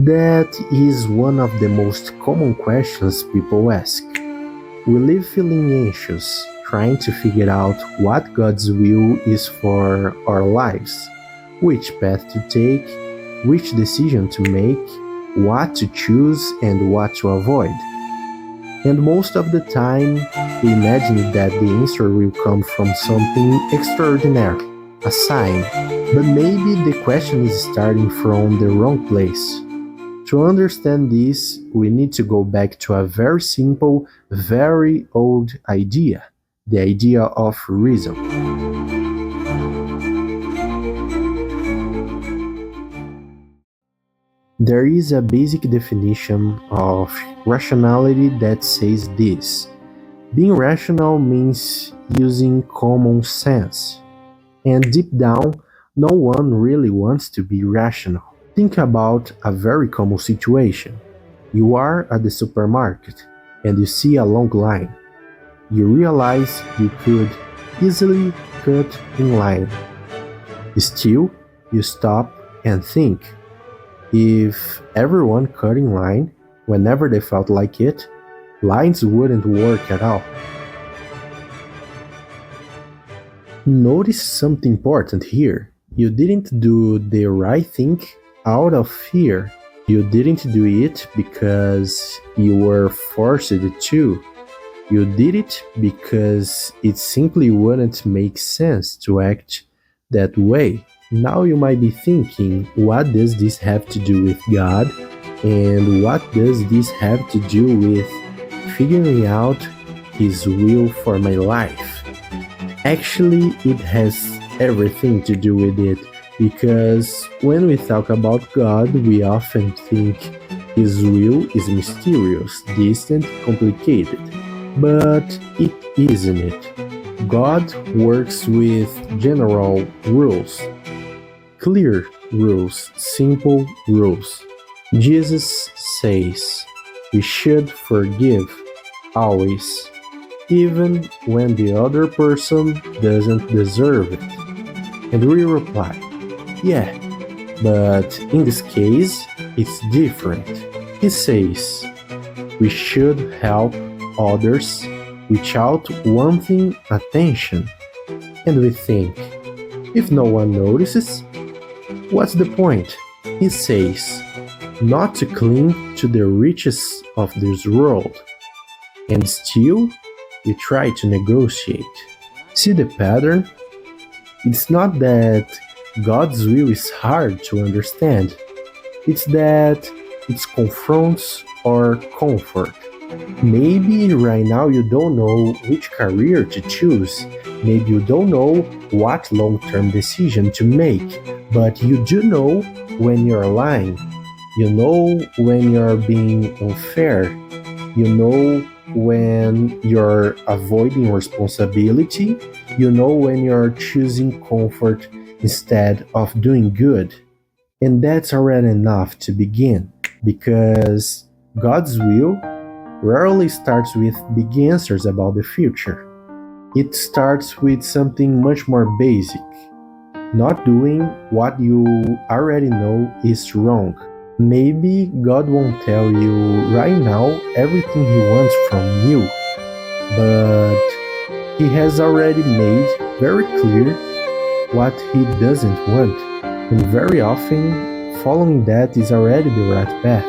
That is one of the most common questions people ask. We live feeling anxious, trying to figure out what God's will is for our lives, which path to take, which decision to make, what to choose and what to avoid. And most of the time, we imagine that the answer will come from something extraordinary, a sign. But maybe the question is starting from the wrong place. To understand this, we need to go back to a very simple, very old idea, the idea of reason. There is a basic definition of rationality that says this. Being rational means using common sense. And deep down, no one really wants to be rational. Think about a very common situation. You are at the supermarket and you see a long line. You realize you could easily cut in line. Still, you stop and think. If everyone cut in line whenever they felt like it, lines wouldn't work at all. Notice something important here. You didn't do the right thing out of fear. You didn't do it because you were forced to. You did it because it simply wouldn't make sense to act that way. Now you might be thinking, what does this have to do with God? And what does this have to do with figuring out His will for my life? Actually, it has everything to do with it, because when we talk about God, we often think His will is mysterious, distant, complicated. But it isn't it. God works with general rules. Clear rules, simple rules. Jesus says we should forgive always, even when the other person doesn't deserve it. And we reply, yeah, but in this case, it's different. He says we should help others without wanting attention. And we think, if no one notices, what's the point? He says not to cling to the riches of this world. And still, we try to negotiate. See the pattern? It's not that God's will is hard to understand. It's that it confronts our comfort. Maybe right now you don't know which career to choose. Maybe you don't know what long-term decision to make. But you do know when you're lying. You know when you're being unfair. You know when you're avoiding responsibility. You know when you're choosing comfort instead of doing good. And that's already enough to begin, because God's will rarely starts with big answers about the future. It starts with something much more basic. Not doing what you already know is wrong. Maybe God won't tell you right now everything He wants from you, but He has already made very clear what He doesn't want, and very often following that is already the right path.